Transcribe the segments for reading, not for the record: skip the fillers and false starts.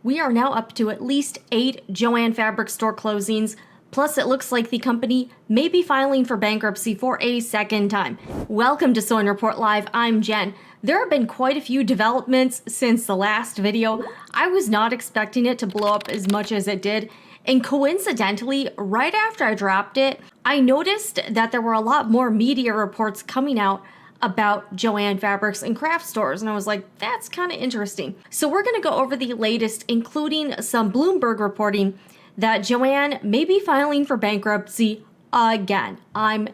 we are now up to at least 8 Joann Fabrics store closings. Plus, it looks like the company may be filing for bankruptcy for a second time. Welcome to Sewing Report Live. I'm Jen. There have been quite a few developments since the last video. I was not expecting it to blow up as much as it did. And coincidentally, right after I dropped it, I noticed that there were a lot more media reports coming out about Joann Fabrics and craft stores. And I was like, that's kind of interesting. So we're going to go over the latest, including some Bloomberg reporting that Joann may be filing for bankruptcy again. I'm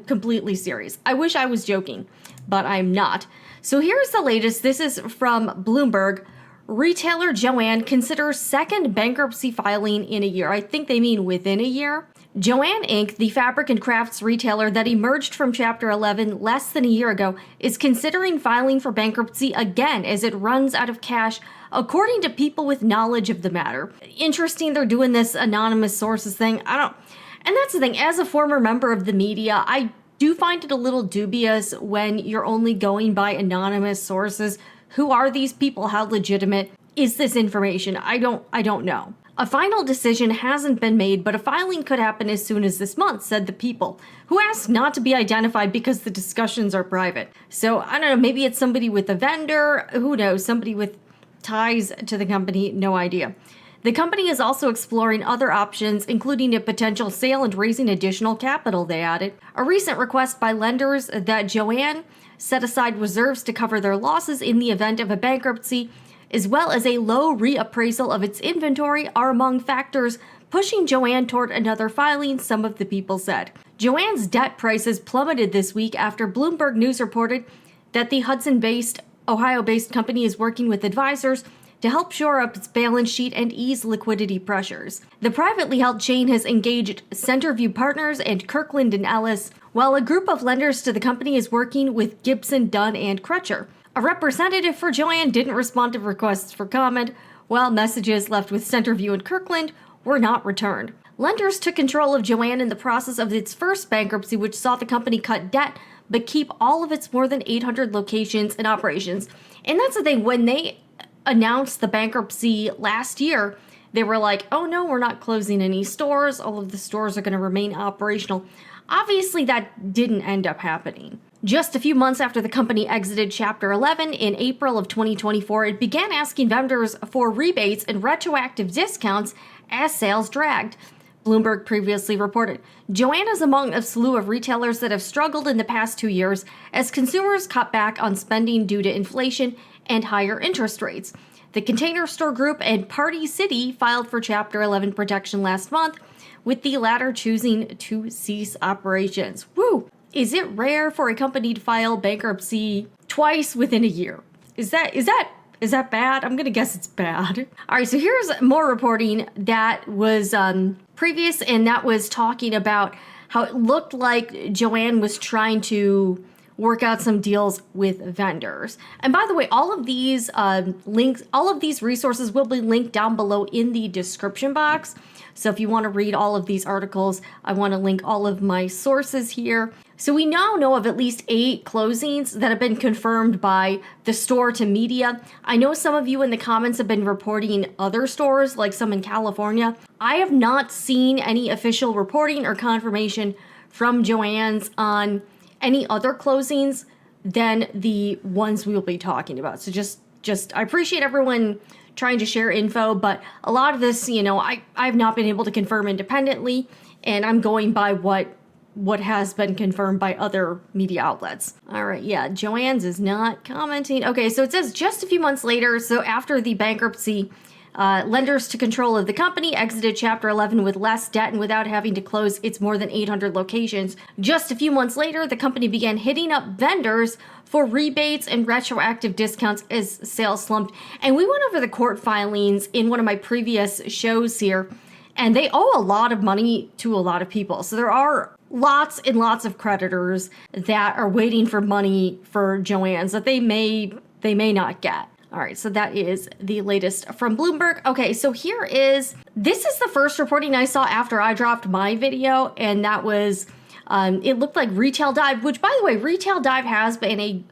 completely serious. I wish I was joking, but I'm not. So here's the latest. This is from Bloomberg. Retailer Joann considers second bankruptcy filing in a year. I think they mean within a year. Joann Inc., the fabric and crafts retailer that emerged from Chapter 11 less than a year ago, is considering filing for bankruptcy again as it runs out of cash, according to people with knowledge of the matter. Interesting they're doing this anonymous sources thing. And that's the thing, as a former member of the media, I do find it a little dubious when you're only going by anonymous sources. Who are these people? How legitimate is this information? I don't know. A final decision hasn't been made, but a filing could happen as soon as this month, said the people, who asked not to be identified because the discussions are private. So, I don't know, maybe it's somebody with a vendor, who knows, somebody with ties to the company, no idea. The company is also exploring other options, including a potential sale and raising additional capital, they added. A recent request by lenders that Joann set aside reserves to cover their losses in the event of a bankruptcy, as well as a low reappraisal of its inventory, are among factors pushing Joann toward another filing, some of the people said. Joann's debt prices plummeted this week after Bloomberg News reported that the Hudson-based, Ohio-based company is working with advisors to help shore up its balance sheet and ease liquidity pressures. The privately held chain has engaged Centerview Partners and Kirkland & Ellis, while a group of lenders to the company is working with Gibson, Dunn, and Crutcher. A representative for Joann didn't respond to requests for comment, while messages left with Centerview and Kirkland were not returned. Lenders took control of Joann in the process of its first bankruptcy, which saw the company cut debt but keep all of its more than 800 locations and operations. And that's the thing, when they announced the bankruptcy last year, they were like, oh no, we're not closing any stores. All of the stores are going to remain operational. Obviously, that didn't end up happening. Just a few months after the company exited Chapter 11 in April of 2024, it began asking vendors for rebates and retroactive discounts as sales dragged. Bloomberg previously reported. Joann is among a slew of retailers that have struggled in the past 2 years as consumers cut back on spending due to inflation and higher interest rates. The Container Store Group and Party City filed for Chapter 11 protection last month, with the latter choosing to cease operations. Woo! Is it rare for a company to file bankruptcy twice within a year? Is that bad? I'm gonna guess it's bad. All right, so here's more reporting that was previous, and that was talking about how it looked like Joann was trying to work out some deals with vendors. And by the way, all of these links, all of these resources will be linked down below in the description box. So if you want to read all of these articles, I want to link all of my sources here. So we now know of at least 8 closings that have been confirmed by the store to media. I know some of you in the comments have been reporting other stores, like some in California. I have not seen any official reporting or confirmation from Joann's on any other closings than the ones we will be talking about. So just I appreciate everyone trying to share info, but a lot of this, I've not been able to confirm independently, and I'm going by what has been confirmed by other media outlets. All right, yeah, Joann's is not commenting. Okay, so it says just a few months later, so after the bankruptcy, lenders to control of the company exited Chapter 11 with less debt and without having to close its more than 800 locations. Just a few months later, the company began hitting up vendors for rebates and retroactive discounts as sales slumped. And we went over the court filings in one of my previous shows here, and they owe a lot of money to a lot of people. So there are lots and lots of creditors that are waiting for money for Joann's that they may not get. All right, so that is the latest from Bloomberg. Okay, so this is the first reporting I saw after I dropped my video, and that was It looked like Retail Dive, which, by the way, Retail Dive has been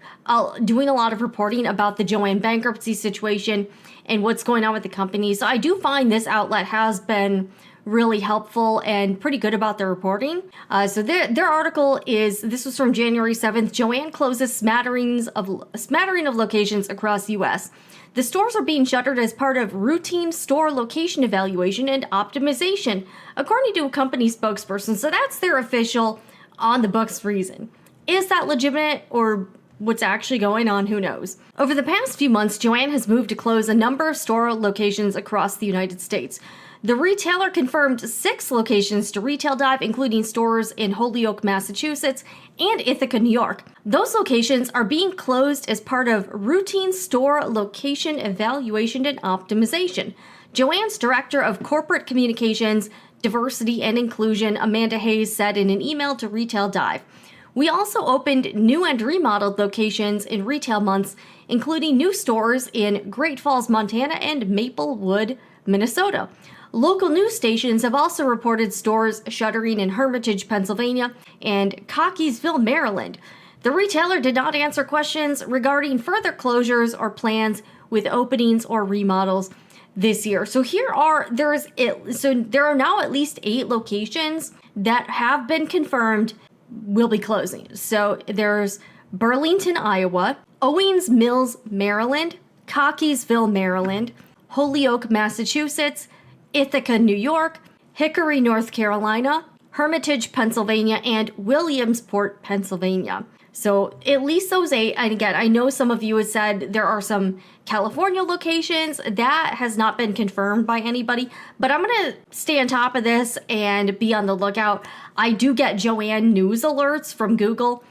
doing a lot of reporting about the Joann bankruptcy situation and what's going on with the company. So I do find this outlet has been really helpful and pretty good about their reporting. So their article this was from January 7th. Joann closes smattering of locations across the U.S. The stores are being shuttered as part of routine store location evaluation and optimization, according to a company spokesperson. So that's their official on the books reason. Is that legitimate or what's actually going on? Who knows? Over the past few months, Joann has moved to close a number of store locations across the United States. The retailer confirmed 6 locations to Retail Dive, including stores in Holyoke, Massachusetts, and Ithaca, New York. Those locations are being closed as part of routine store location evaluation and optimization. Joann's Director of Corporate Communications, Diversity and Inclusion, Amanda Hayes, said in an email to Retail Dive. We also opened new and remodeled locations in retail months, including new stores in Great Falls, Montana, and Maplewood, Minnesota. Local news stations have also reported stores shuttering in Hermitage, Pennsylvania, and Cockeysville, Maryland. The retailer did not answer questions regarding further closures or plans with openings or remodels this year. So there are now at least 8 locations that have been confirmed will be closing. So there's Burlington, Iowa, Owings Mills, Maryland, Cockeysville, Maryland, Holyoke, Massachusetts, Ithaca, New York, Hickory, North Carolina, Hermitage, Pennsylvania, and Williamsport, Pennsylvania. So at least those 8, and again, I know some of you have said there are some California locations. That has not been confirmed by anybody, but I'm going to stay on top of this and be on the lookout. I do get Joann news alerts from Google,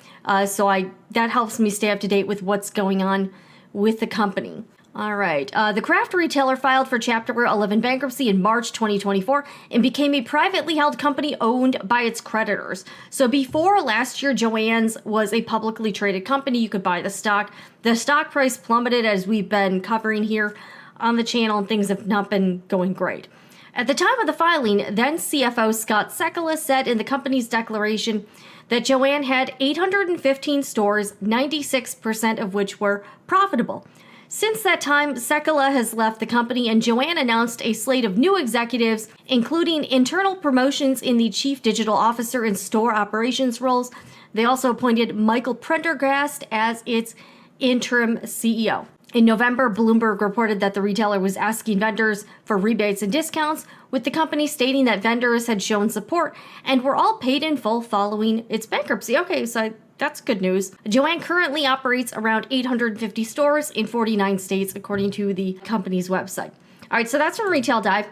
so that helps me stay up to date with what's going on with the company. All right. The craft retailer filed for Chapter 11 bankruptcy in March 2024 and became a privately held company owned by its creditors. So before last year, Joann's was a publicly traded company. You could buy the stock. The stock price plummeted, as we've been covering here on the channel, and things have not been going great. At the time of the filing, then CFO Scott Sekula said in the company's declaration that Joann had 815 stores, 96% of which were profitable. Since that time, Sekula has left the company, and Joann announced a slate of new executives, including internal promotions in the Chief Digital Officer and Store Operations roles. They also appointed Michael Prendergast as its interim CEO. In November, Bloomberg reported that the retailer was asking vendors for rebates and discounts, with the company stating that vendors had shown support and were all paid in full following its bankruptcy. Okay, so that's good news. Joann currently operates around 850 stores in 49 states, according to the company's website. All right, so that's from Retail Dive.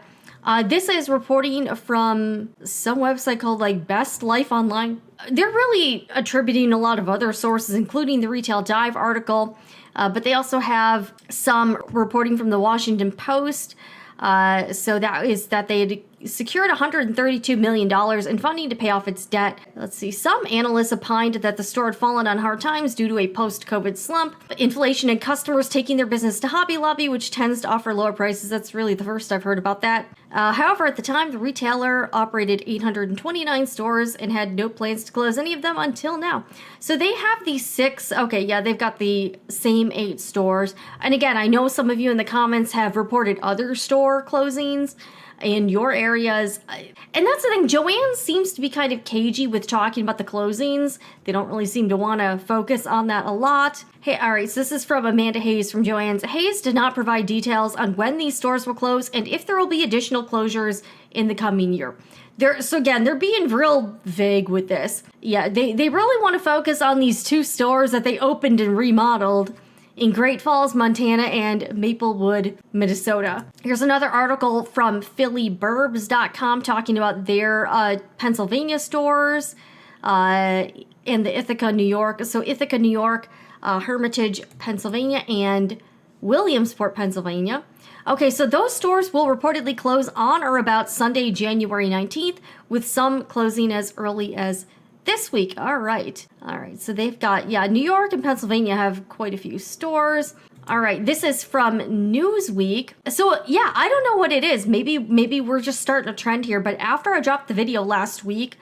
This is reporting from some website called Best Life Online. They're really attributing a lot of other sources, including the Retail Dive article, but they also have some reporting from the Washington Post. So that is that they had secured $132 million in funding to pay off its debt. Let's see. Some analysts opined that the store had fallen on hard times due to a post-COVID slump, inflation, and customers taking their business to Hobby Lobby, which tends to offer lower prices. That's really the first I've heard about that. However, at the time, the retailer operated 829 stores and had no plans to close any of them until now. So they have these 6. Okay, yeah, they've got the same 8 stores. And again, I know some of you in the comments have reported other store closings in your areas. And that's the thing, Joann seems to be kind of cagey with talking about the closings. They don't really seem to want to focus on that a lot. Hey, all right, so this is from Amanda Hayes from Joann's. Hayes did not provide details on when these stores will close and if there will be additional closures in the coming year. They're being real vague with this. Yeah, they really want to focus on these 2 stores that they opened and remodeled in Great Falls, Montana, and Maplewood, Minnesota. Here's another article from PhillyBurbs.com talking about their Pennsylvania stores in the Ithaca, New York. So Ithaca, New York, Hermitage, Pennsylvania, and Williamsport, Pennsylvania. Okay, so those stores will reportedly close on or about Sunday, January 19th, with some closing as early as this week. All right. So they've got, New York and Pennsylvania have quite a few stores. All right. This is from Newsweek. So I don't know what it is. Maybe we're just starting a trend here. But after I dropped the video last week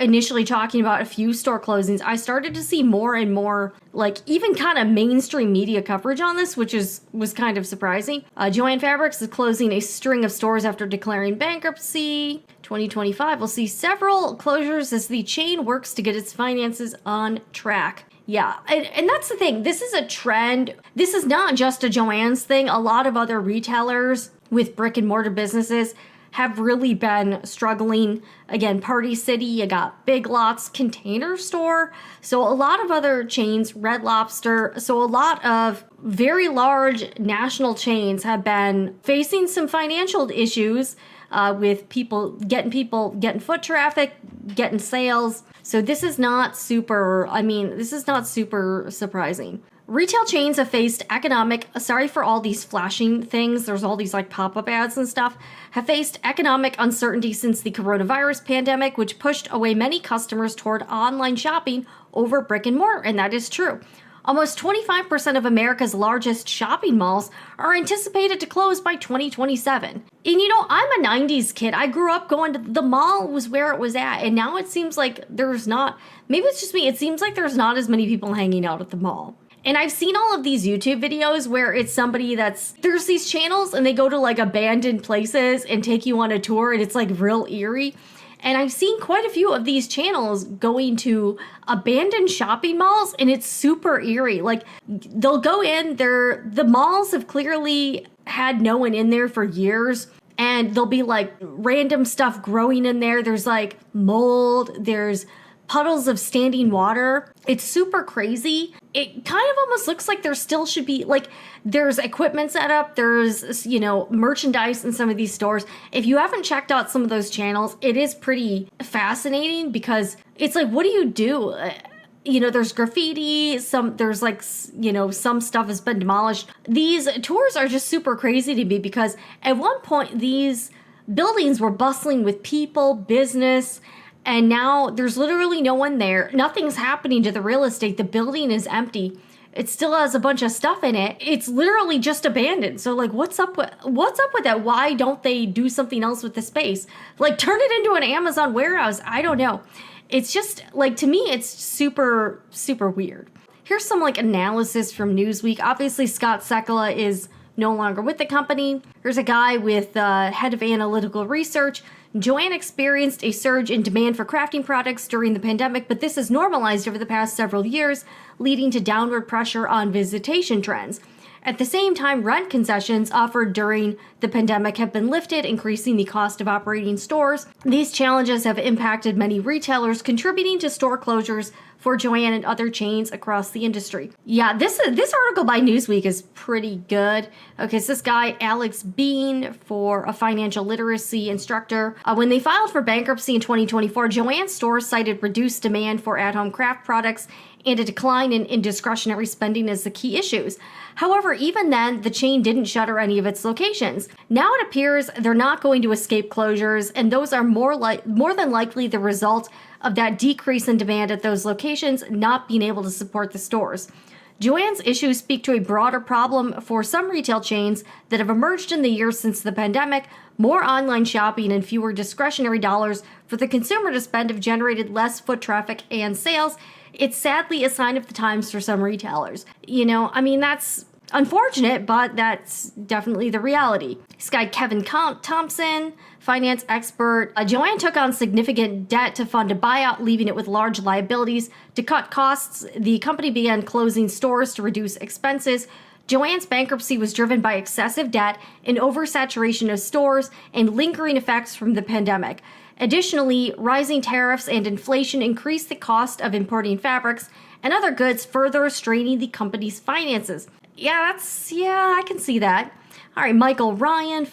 initially talking about a few store closings, I started to see more and more, like, even kind of mainstream media coverage on this, which was kind of surprising. Joann Fabrics is closing a string of stores after declaring bankruptcy. 2025 will see several closures as the chain works to get its finances on track. Yeah, and that's the thing. This is a trend. This is not just a Joann's thing. A lot of other retailers with brick and mortar businesses have really been struggling. Again, Party City, you got Big Lots, Container Store. So a lot of other chains, Red Lobster. So a lot of very large national chains have been facing some financial issues with people getting foot traffic, getting sales. So this is not super surprising. Retail chains have faced sorry for all these flashing things, there's all these like pop-up ads and stuff, have faced economic uncertainty since the coronavirus pandemic, which pushed away many customers toward online shopping over brick and mortar, and that is true. Almost 25% of America's largest shopping malls are anticipated to close by 2027. And I'm a 90s kid. I grew up going to the mall was where it was at. And now it seems like maybe it's just me, it seems like there's not as many people hanging out at the mall. And I've seen all of these YouTube videos where it's somebody there's these channels and they go to like abandoned places and take you on a tour and it's like real eerie. And I've seen quite a few of these channels going to abandoned shopping malls, and it's super eerie. Like, they'll go in, the malls have clearly had no one in there for years, and there'll be like random stuff growing in there. There's like mold, there's puddles of standing water. It's super crazy. It kind of almost looks like there still should be, like, there's equipment set up, there's, merchandise in some of these stores. If you haven't checked out some of those channels, it is pretty fascinating because it's like, what do you do? There's graffiti, there's like, some stuff has been demolished. These tours are just super crazy to me because at one point these buildings were bustling with people, business, and now there's literally no one there. Nothing's happening to the real estate. The building is empty. It still has a bunch of stuff in it. It's literally just abandoned. So like, what's up with that? Why don't they do something else with the space? Like, turn it into an Amazon warehouse. I don't know. It's just like, to me, it's super, super weird. Here's some like analysis from Newsweek. Obviously, Scott Sekula is no longer with the company. There's a guy with head of analytical research. Joann experienced a surge in demand for crafting products during the pandemic, but this has normalized over the past several years, leading to downward pressure on visitation trends. At the same time, rent concessions offered during the pandemic have been lifted, increasing the cost of operating stores. These challenges have impacted many retailers, contributing to store closures for Joann and other chains across the industry. Yeah, this article by Newsweek is pretty good. Okay, so this guy, Alex Bean, for a financial literacy instructor. When they filed for bankruptcy in 2024, Joann's stores cited reduced demand for at-home craft products and a decline in discretionary spending as the key issues. However, even then, the chain didn't shutter any of its locations. Now it appears they're not going to escape closures, and those are more than likely the result of that decrease in demand at those locations not being able to support the stores. Joann's issues speak to a broader problem for some retail chains that have emerged in the years since the pandemic. More online shopping and fewer discretionary dollars for the consumer to spend have generated less foot traffic and sales. It's sadly a sign of the times for some retailers. That's unfortunate, but that's definitely the reality. This guy, Kevin Thompson, finance expert. Joann took on significant debt to fund a buyout, leaving it with large liabilities. To cut costs, the company began closing stores to reduce expenses. Joann's bankruptcy was driven by excessive debt, an oversaturation of stores, and lingering effects from the pandemic. Additionally, rising tariffs and inflation increased the cost of importing fabrics and other goods, further straining the company's finances. I can see that. All right, Michael Ryan,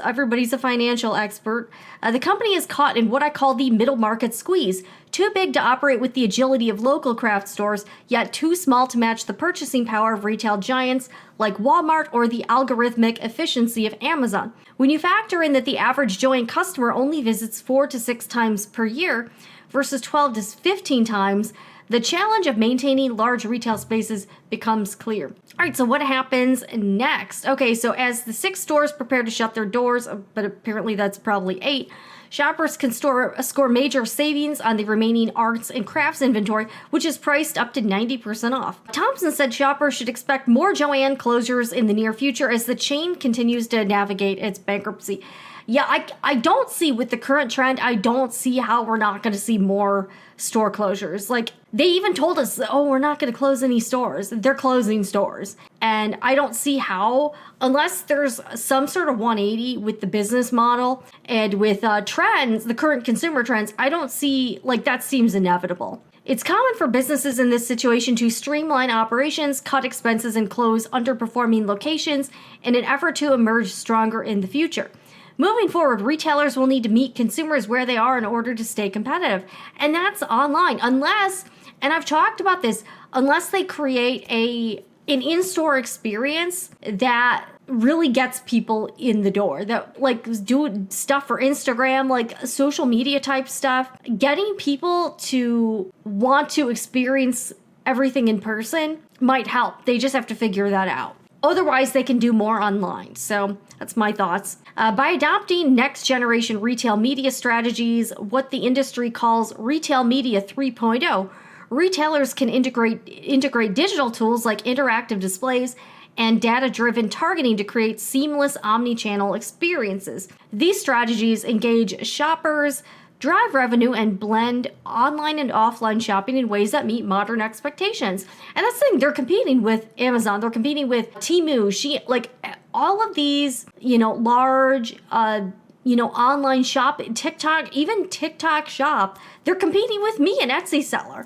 everybody's a financial expert. The company is caught in what I call the middle market squeeze. Too big to operate with the agility of local craft stores, yet too small to match the purchasing power of retail giants like Walmart or the algorithmic efficiency of Amazon. When you factor in that the average Joann customer only visits 4 to 6 times per year versus 12 to 15 times, the challenge of maintaining large retail spaces becomes clear. All right, so what happens next? Okay, so as the 6 stores prepare to shut their doors, but apparently that's probably 8, Shoppers can score major savings on the remaining arts and crafts inventory, which is priced up to 90% off. Thompson said shoppers should expect more Joann closures in the near future as the chain continues to navigate its bankruptcy. Yeah, I don't see, with the current trend, I don't see how we're not going to see more store closures. Like, they even told us, oh, we're not going to close any stores. They're closing stores. And I don't see how, unless there's some sort of 180 with the business model and with trends, the current consumer trends, I don't see, like, that seems inevitable. It's common for businesses in this situation to streamline operations, cut expenses, and close underperforming locations in an effort to emerge stronger in the future. Moving forward, retailers will need to meet consumers where they are in order to stay competitive. And that's online, unless, and I've talked about this, unless they create an in-store experience that really gets people in the door, that like do stuff for Instagram, like social media type stuff, getting people to want to experience everything in person might help. They just have to figure that out. Otherwise, they can do more online. So that's my thoughts. By adopting next generation retail media strategies, what the industry calls retail media 3.0, retailers can integrate digital tools like interactive displays and data-driven targeting to create seamless omni-channel experiences. These strategies engage shoppers, drive revenue, and blend online and offline shopping in ways that meet modern expectations. And that's the thing, they're competing with Amazon, they're competing with Temu, like all of these, large, online shop, TikTok, even TikTok shop, they're competing with me, an Etsy seller.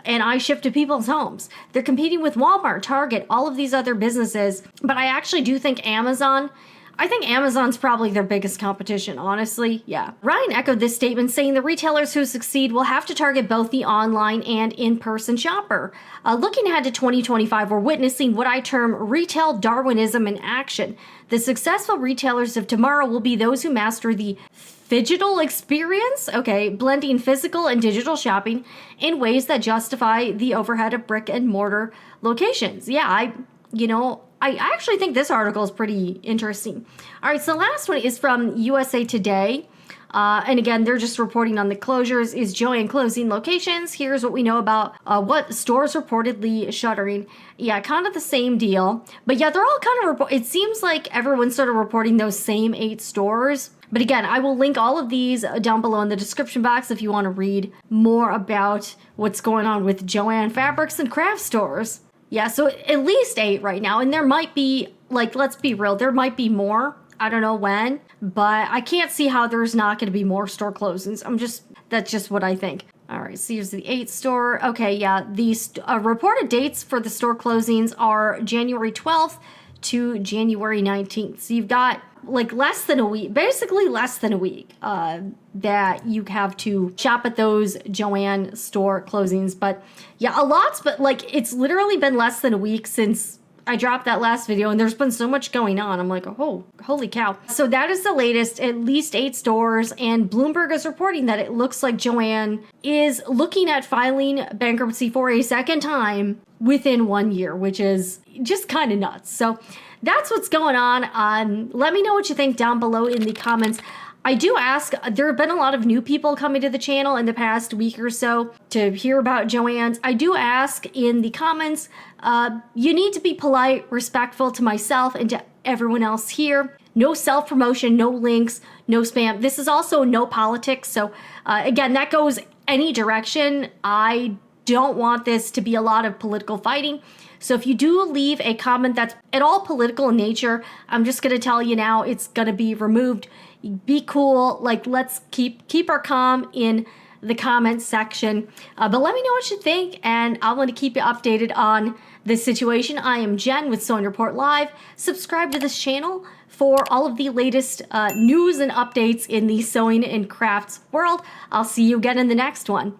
And I ship to people's homes. They're competing with Walmart, Target, all of these other businesses. But I actually do think I think Amazon's probably their biggest competition, honestly. Yeah. Ryan echoed this statement, saying the retailers who succeed will have to target both the online and in-person shopper. Looking ahead to 2025, we're witnessing what I term retail Darwinism in action. The successful retailers of tomorrow will be those who master the phygital experience, blending physical and digital shopping in ways that justify the overhead of brick and mortar locations. Yeah, I actually think this article is pretty interesting. All right, so the last one is from USA Today. And again, they're just reporting on the closures. Is Joann closing locations? Here's what we know about what stores reportedly shuttering. Yeah, kind of the same deal. But yeah, they're all kind of, it seems like everyone's sort of reporting those same 8 stores. But again, I will link all of these down below in the description box if you want to read more about what's going on with Joann Fabrics and craft stores. Yeah, so at least 8 right now. And there might be, let's be real, there might be more. I don't know when, but I can't see how there's not going to be more store closings. That's just what I think. All right, so here's the 8 store. Okay, yeah, these reported dates for the store closings are January 12th to January 19th. So you've got less than a week, basically less than a week, that you have to shop at those Joann store closings. But yeah, but it's literally been less than a week since I dropped that last video, and there's been so much going on. I'm like, oh, holy cow. So that is the latest, at least 8 stores, and Bloomberg is reporting that it looks like Joann is looking at filing bankruptcy for a second time within 1 year, which is just kind of nuts. So that's what's going on. Let me know what you think down below in the comments. I do ask, there have been a lot of new people coming to the channel in the past week or so to hear about Joann's. I do ask in the comments, you need to be polite, respectful to myself and to everyone else here. No self-promotion, no links, no spam. This is also no politics. So again, that goes any direction. I don't want this to be a lot of political fighting. So if you do leave a comment that's at all political in nature, I'm just going to tell you now, it's going to be removed. Be cool. Let's keep our calm in the comments section. But let me know what you think, and I want to keep you updated on this situation. I am Jen with Sewing Report Live. Subscribe to this channel for all of the latest news and updates in the sewing and crafts world. I'll see you again in the next one.